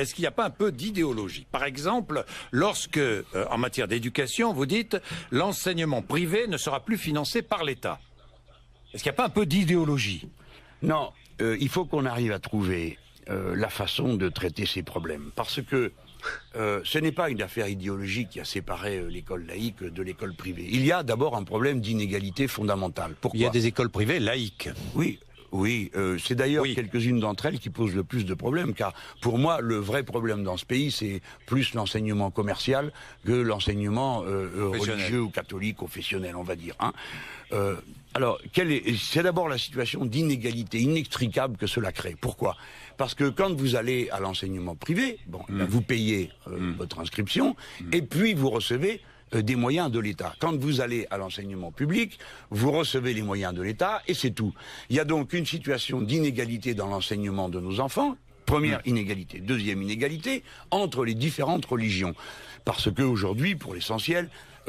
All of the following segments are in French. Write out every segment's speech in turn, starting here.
est-ce qu'il n'y a pas un peu d'idéologie? Par exemple, lorsque, en matière d'éducation, vous dites l'enseignement privé ne sera plus financé par l'État. Est-ce qu'il n'y a pas un peu d'idéologie? Non, il faut qu'on arrive à trouver la façon de traiter ces problèmes. Parce que ce n'est pas une affaire idéologique qui a séparé l'école laïque de l'école privée. Il y a d'abord un problème d'inégalité fondamentale. Pourquoi? Il y a des écoles privées laïques. Oui. Oui, c'est d'ailleurs quelques-unes d'entre elles qui posent le plus de problèmes, car pour moi, le vrai problème dans ce pays, c'est plus l'enseignement commercial que l'enseignement religieux ou catholique, confessionnel, on va dire. Hein. Alors, c'est d'abord la situation d'inégalité inextricable que cela crée. Pourquoi? Parce que quand vous allez à l'enseignement privé, vous payez votre inscription, et puis vous recevez des moyens de l'État. Quand vous allez à l'enseignement public, vous recevez les moyens de l'État et c'est tout. Il y a donc une situation d'inégalité dans l'enseignement de nos enfants. Première inégalité. Deuxième inégalité, entre les différentes religions. Parce que aujourd'hui, pour l'essentiel,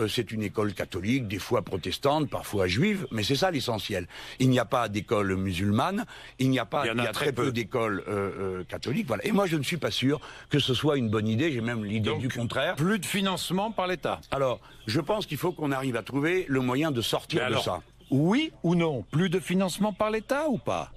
c'est une école catholique, des fois protestante, parfois juive, mais c'est ça l'essentiel. Il n'y a pas d'école musulmane, il y a très peu d'écoles catholiques, voilà. Et moi, je ne suis pas sûr que ce soit une bonne idée, j'ai même l'idée du contraire. Plus de financement par l'État. Alors, je pense qu'il faut qu'on arrive à trouver le moyen de sortir de ça. Oui ou non? Plus de financement par l'État ou pas?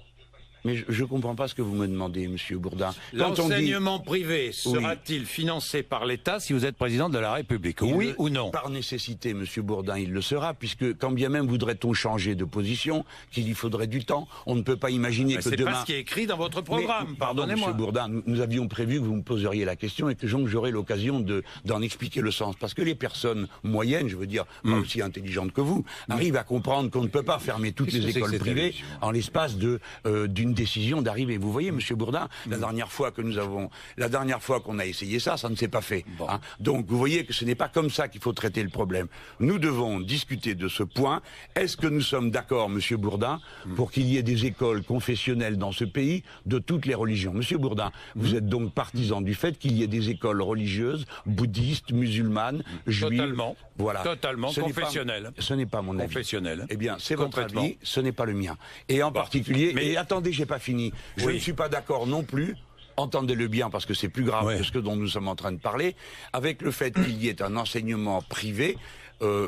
Mais je ne comprends pas ce que vous me demandez, Monsieur Bourdin. L'enseignement privé sera-t-il financé par l'État si vous êtes président de la République? Oui ou non? Par nécessité, Monsieur Bourdin, il le sera, puisque quand bien même voudrait-on changer de position, qu'il y faudrait du temps, on ne peut pas imaginer que demain... C'est pas ce qui est écrit dans votre programme, pardonnez-moi. Monsieur Bourdin, nous avions prévu que vous me poseriez la question et que j'aurais l'occasion d'en expliquer le sens. Parce que les personnes moyennes, je veux dire, pas aussi intelligentes que vous, arrivent à comprendre qu'on ne peut pas fermer toutes les écoles privées en l'espace d'une décision d'arriver. Vous voyez, Monsieur Bourdin, la dernière fois qu'on a essayé ça, ça ne s'est pas fait. Hein. Donc, vous voyez que ce n'est pas comme ça qu'il faut traiter le problème. Nous devons discuter de ce point. Est-ce que nous sommes d'accord, Monsieur Bourdin, pour qu'il y ait des écoles confessionnelles dans ce pays de toutes les religions? Monsieur Bourdin, vous êtes donc partisan du fait qu'il y ait des écoles religieuses, bouddhistes, musulmanes, juives. Totalement. Voilà. Totalement confessionnelles. Ce n'est pas mon avis. Confessionnel. Eh bien, c'est votre avis, ce n'est pas le mien. Et en particulier, mais attendez, j'ai pas fini. Je ne suis pas d'accord non plus, entendez-le bien parce que c'est plus grave que ce dont nous sommes en train de parler, avec le fait qu'il y ait un enseignement privé,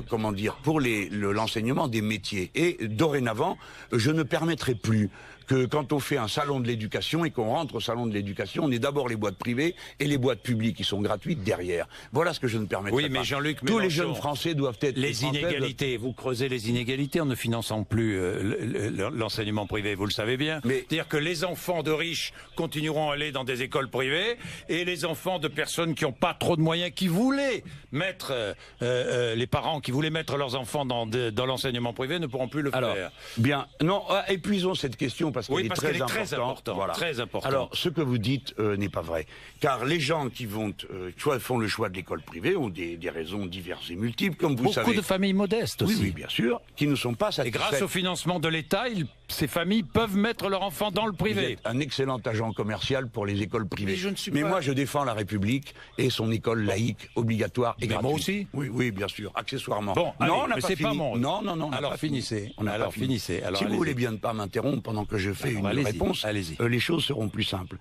comment dire, pour l'enseignement des métiers. Et dorénavant, je ne permettrai plus que quand on fait un salon de l'éducation et qu'on rentre au salon de l'éducation, on ait d'abord les boîtes privées et les boîtes publiques qui sont gratuites derrière. Voilà ce que je ne permettrai pas. Oui, mais Jean-Luc tous les jeunes Français doivent être... Les inégalités, vous creusez les inégalités en ne finançant plus l'enseignement privé, vous le savez bien. C'est-à-dire que les enfants de riches continueront à aller dans des écoles privées et les enfants de personnes qui n'ont pas trop de moyens, qui voulaient mettre, les parents qui voulaient mettre leurs enfants dans l'enseignement privé ne pourront plus le faire. Bien, non, épuisons cette question parce qu'elle est très importante. Voilà. Très important. Alors, ce que vous dites n'est pas vrai. Car les gens qui font le choix de l'école privée ont des raisons diverses et multiples, comme vous savez. Beaucoup de familles modestes aussi. Oui, bien sûr, qui ne sont pas satisfaites. Et grâce au financement de l'État, ces familles peuvent mettre leurs enfants dans le privé. Vous êtes un excellent agent commercial pour les écoles privées. Mais moi, je défends la République et son école laïque obligatoire et gratuite. Moi aussi. Oui, bien sûr, accessoirement. Bon, non, on n'a pas fini. Non. Alors finissez. Alors si vous voulez bien ne pas m'interrompre pendant que je fais une réponse, les choses seront plus simples.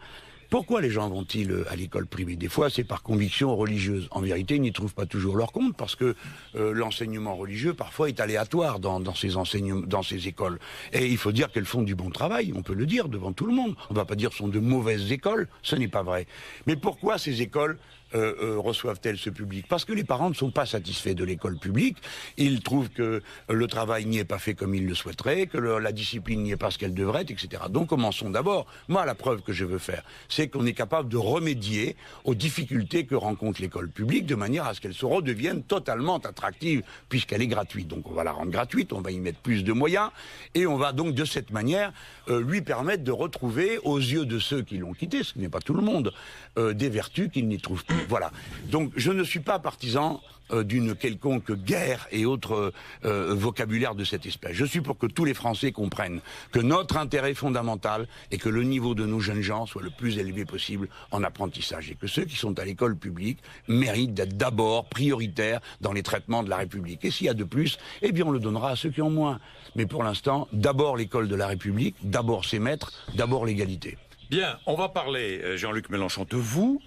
Pourquoi les gens vont-ils à l'école privée? Des fois, c'est par conviction religieuse. En vérité, ils n'y trouvent pas toujours leur compte parce que l'enseignement religieux, parfois, est aléatoire dans ces écoles. Et il faut dire qu'elles font du bon travail, on peut le dire devant tout le monde. On ne va pas dire que ce sont de mauvaises écoles, ce n'est pas vrai. Mais pourquoi ces écoles reçoivent-elles ce public? Parce que les parents ne sont pas satisfaits de l'école publique. Ils trouvent que le travail n'y est pas fait comme ils le souhaiteraient, que la discipline n'y est pas ce qu'elle devrait être, etc. Donc commençons d'abord. Moi, la preuve que je veux faire, c'est qu'on est capable de remédier aux difficultés que rencontre l'école publique de manière à ce qu'elle se redevienne totalement attractive puisqu'elle est gratuite. Donc on va la rendre gratuite, on va y mettre plus de moyens et on va donc de cette manière lui permettre de retrouver aux yeux de ceux qui l'ont quitté, ce qui n'est pas tout le monde, des vertus qu'il n'y trouve plus. Voilà. Donc je ne suis pas partisan d'une quelconque guerre et autres vocabulaire de cette espèce. Je suis pour que tous les Français comprennent que notre intérêt fondamental est que le niveau de nos jeunes gens soit le plus élevé possible en apprentissage et que ceux qui sont à l'école publique méritent d'être d'abord prioritaires dans les traitements de la République. Et s'il y a de plus, eh bien on le donnera à ceux qui ont moins. Mais pour l'instant, d'abord l'école de la République, d'abord ses maîtres, d'abord l'égalité. Bien, on va parler, Jean-Luc Mélenchon, de vous,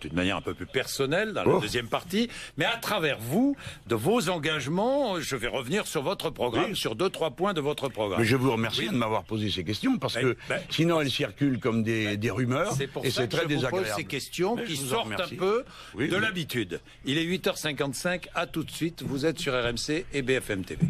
d'une manière un peu plus personnelle dans la deuxième partie, mais à travers vous, de vos engagements, je vais revenir sur votre programme, sur 2-3 points de votre programme. Mais je vous remercie de m'avoir posé ces questions, parce que sinon elles circulent comme des rumeurs, et c'est très désagréable. Je vous pose ces questions qui sortent un peu de l'habitude. Il est 8h55, à tout de suite, vous êtes sur RMC et BFM TV.